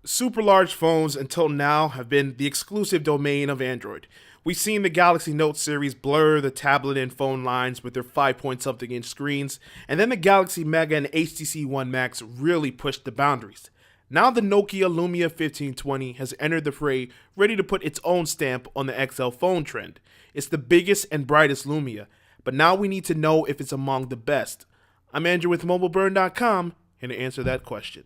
Super large phones until now have been the exclusive domain of Android. We've seen the Galaxy Note series blur the tablet and phone lines with their 5 point something inch screens, and then the Galaxy Mega and HTC One Max really pushed the boundaries. Now the Nokia Lumia 1520 has entered the fray, ready to put its own stamp on the XL phone trend. It's the biggest and brightest Lumia, but now we need to know if it's among the best. I'm Andrew with MobileBurn.com, and to answer that question.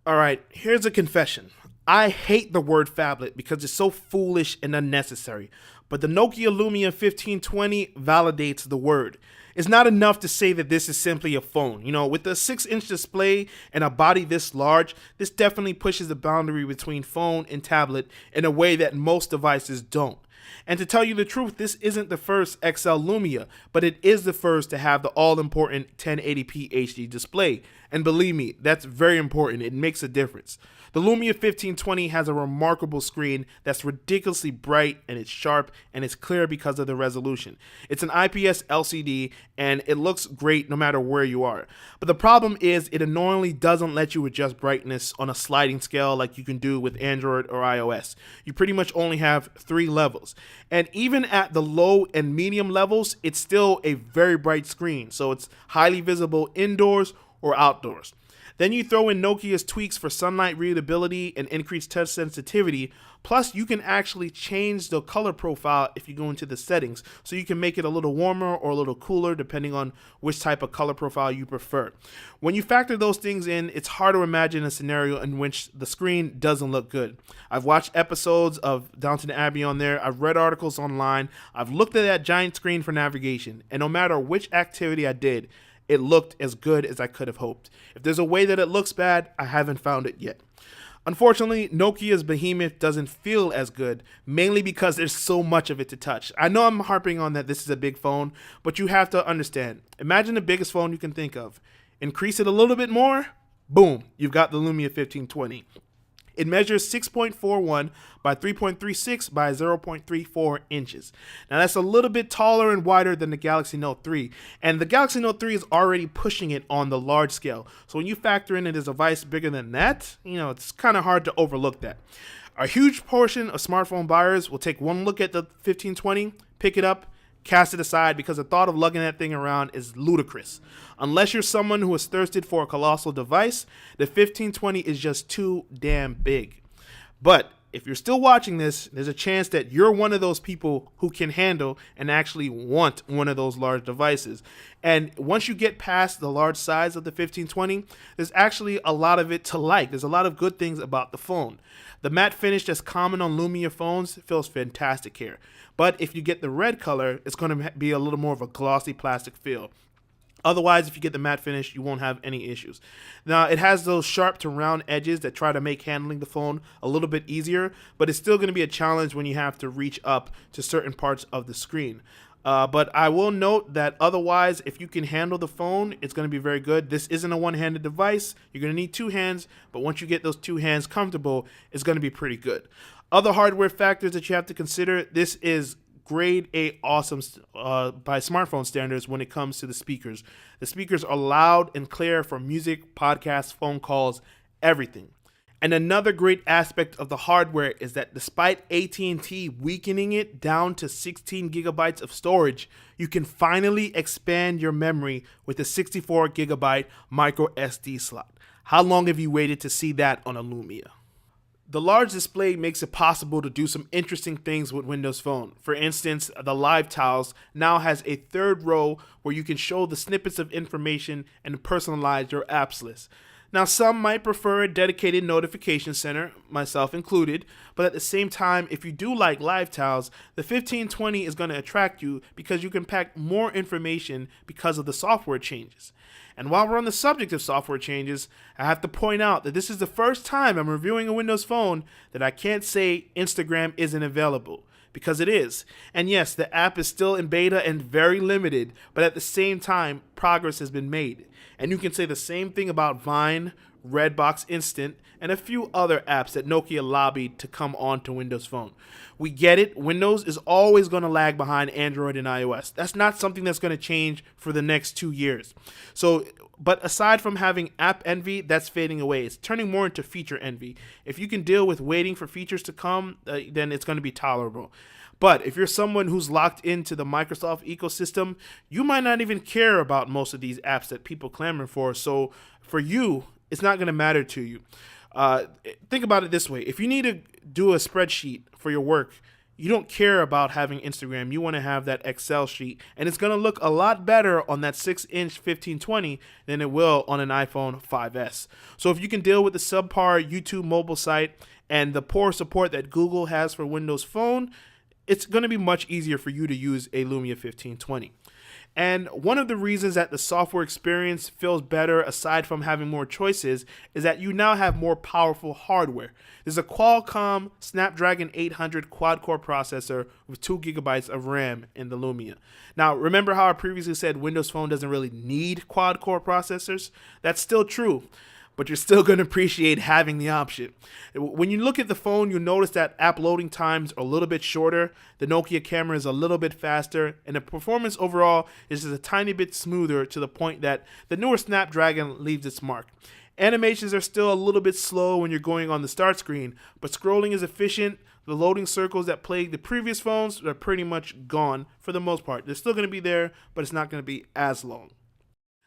Alright, here's a confession. I hate the word phablet because it's so foolish and unnecessary, but the Nokia Lumia 1520 validates the word. It's not enough to say that this is simply a phone. With a 6-inch display and a body this large, this definitely pushes the boundary between phone and tablet in a way that most devices don't. And to tell you the truth, this isn't the first XL Lumia, but it is the first to have the all-important 1080p HD display. And believe me, that's very important. It makes a difference. The Lumia 1520 has a remarkable screen that's ridiculously bright, and it's sharp, and it's clear because of the resolution. It's an IPS LCD, and it looks great no matter where you are. But the problem is it annoyingly doesn't let you adjust brightness on a sliding scale like you can do with Android or iOS. You pretty much only have 3 levels. And even at the low and medium levels, it's still a very bright screen, so it's highly visible indoors or outdoors. Then you throw in Nokia's tweaks for sunlight readability and increased touch sensitivity. Plus, you can actually change the color profile if you go into the settings. So you can make it a little warmer or a little cooler depending on which type of color profile you prefer. When you factor those things in, it's hard to imagine a scenario in which the screen doesn't look good. I've watched episodes of Downton Abbey on there. I've read articles online. I've looked at that giant screen for navigation. And no matter which activity I did, it looked as good as I could have hoped. If there's a way that it looks bad, I haven't found it yet. Unfortunately, Nokia's behemoth doesn't feel as good, mainly because there's so much of it to touch. I know I'm harping on that this is a big phone, but you have to understand. Imagine the biggest phone you can think of. Increase it a little bit more, boom, you've got the Lumia 1520. It measures 6.41 by 3.36 by 0.34 inches. Now that's a little bit taller and wider than the Galaxy Note 3, and the Galaxy Note 3 is already pushing it on the large scale. So when you factor in a device bigger than that, it's kind of hard to overlook that. A huge portion of smartphone buyers will take one look at the 1520, pick it up, cast it aside because the thought of lugging that thing around is ludicrous. Unless you're someone who is thirsted for a colossal device, the 1520 is just too damn big. But if you're still watching this, there's a chance that you're one of those people who can handle and actually want one of those large devices. And once you get past the large size of the 1520, there's actually a lot of it to like. There's a lot of good things about the phone. The matte finish that's common on Lumia phones feels fantastic here. But if you get the red color, it's going to be a little more of a glossy plastic feel. Otherwise, if you get the matte finish, you won't have any issues. Now, it has those sharp to round edges that try to make handling the phone a little bit easier, but it's still going to be a challenge when you have to reach up to certain parts of the screen. But I will note that otherwise, if you can handle the phone, it's going to be very good. This isn't a one-handed device. You're going to need 2 hands, but once you get those 2 hands comfortable, it's going to be pretty good. Other hardware factors that you have to consider, this is grade A awesome by smartphone standards when it comes to the speakers. The speakers are loud and clear for music, podcasts, phone calls, everything. And another great aspect of the hardware is that despite AT&T weakening it down to 16 gigabytes of storage, you can finally expand your memory with a 64 gigabyte micro SD slot. How long have you waited to see that on a Lumia? The large display makes it possible to do some interesting things with Windows Phone. For instance, the Live Tiles now has a 3rd row where you can show the snippets of information and personalize your apps list. Now, some might prefer a dedicated notification center, myself included, but at the same time, if you do like Live Tiles, the 1520 is going to attract you because you can pack more information because of the software changes. And while we're on the subject of software changes, I have to point out that this is the first time I'm reviewing a Windows Phone that I can't say Instagram isn't available, because it is. And yes, the app is still in beta and very limited, but at the same time, progress has been made. And you can say the same thing about Vine, Redbox Instant, and a few other apps that Nokia lobbied to come onto Windows Phone. We get it, Windows is always going to lag behind Android and iOS. That's not something that's going to change for the next 2 years. But aside from having app envy, that's fading away. It's turning more into feature envy. If you can deal with waiting for features to come, then it's going to be tolerable. But if you're someone who's locked into the Microsoft ecosystem, you might not even care about most of these apps that people clamor for. So for you, it's not going to matter to you. Think about it this way. If you need to do a spreadsheet for your work, you don't care about having Instagram. You want to have that Excel sheet. And it's going to look a lot better on that 6-inch 1520 than it will on an iPhone 5S. So if you can deal with the subpar YouTube mobile site and the poor support that Google has for Windows Phone, it's going to be much easier for you to use a Lumia 1520. And one of the reasons that the software experience feels better, aside from having more choices, is that you now have more powerful hardware. There's a Qualcomm Snapdragon 800 quad-core processor with 2 gigabytes of RAM in the Lumia. Now, remember how I previously said Windows Phone doesn't really need quad-core processors? That's still true, but you're still going to appreciate having the option. When you look at the phone, you'll notice that app loading times are a little bit shorter, the Nokia camera is a little bit faster, and the performance overall is just a tiny bit smoother, to the point that the newer Snapdragon leaves its mark. Animations are still a little bit slow when you're going on the start screen, but scrolling is efficient. The loading circles that plagued the previous phones are pretty much gone for the most part. They're still going to be there, but it's not going to be as long.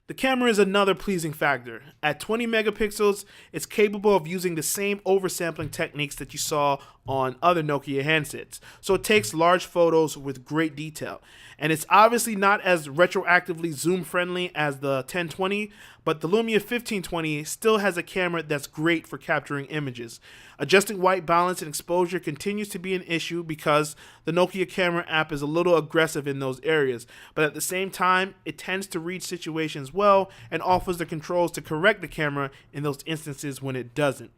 The camera is another pleasing factor. At 20 megapixels, it's capable of using the same oversampling techniques that you saw on other Nokia handsets. So it takes large photos with great detail. And it's obviously not as retroactively zoom friendly as the 1020, but the Lumia 1520 still has a camera that's great for capturing images. Adjusting white balance and exposure continues to be an issue because the Nokia camera app is a little aggressive in those areas, but at the same time, it tends to read situations well and offers the controls to correct the camera in those instances when it doesn't.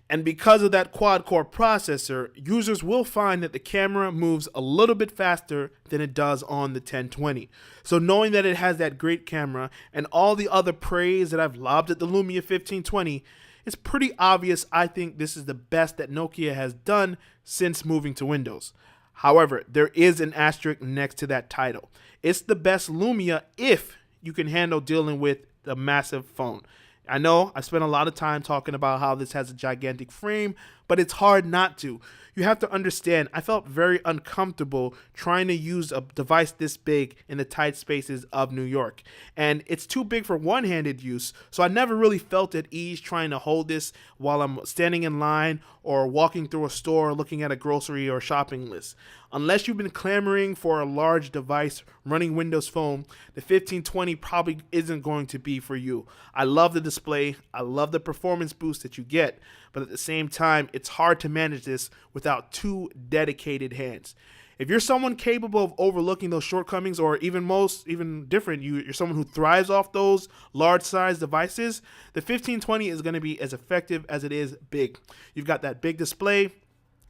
And because of that quad-core processor, users will find that the camera moves a little bit faster than it does on the 1020. So knowing that it has that great camera and all the other praise that I've lobbed at the Lumia 1520, it's pretty obvious I think this is the best that Nokia has done since moving to Windows. However, there is an asterisk next to that title. It's the best Lumia if you can handle dealing with the massive phone. I know I spent a lot of time talking about how this has a gigantic frame, but it's hard not to. You have to understand, I felt very uncomfortable trying to use a device this big in the tight spaces of New York. And it's too big for one-handed use, so I never really felt at ease trying to hold this while I'm standing in line or walking through a store looking at a grocery or shopping list. Unless you've been clamoring for a large device running Windows Phone, the 1520 probably isn't going to be for you. I love the display, I love the performance boost that you get, but at the same time, it's hard to manage this without 2 dedicated hands. If you're someone capable of overlooking those shortcomings, or even different, you're someone who thrives off those large size devices, the 1520 is going to be as effective as it is big. You've got that big display,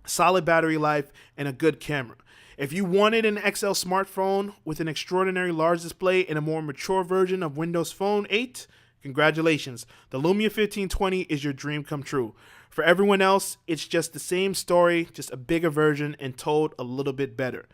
solid battery life, and a good camera. If you wanted an XL smartphone with an extraordinary large display and a more mature version of Windows Phone 8, congratulations. The Lumia 1520 is your dream come true. For everyone else, it's just the same story, just a bigger version and told a little bit better.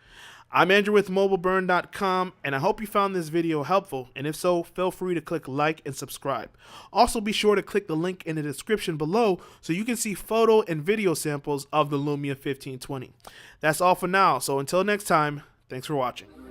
I'm Andrew with MobileBurn.com, and I hope you found this video helpful, and if so, feel free to click like and subscribe. Also, be sure to click the link in the description below so you can see photo and video samples of the Lumia 1520. That's all for now, so until next time, thanks for watching.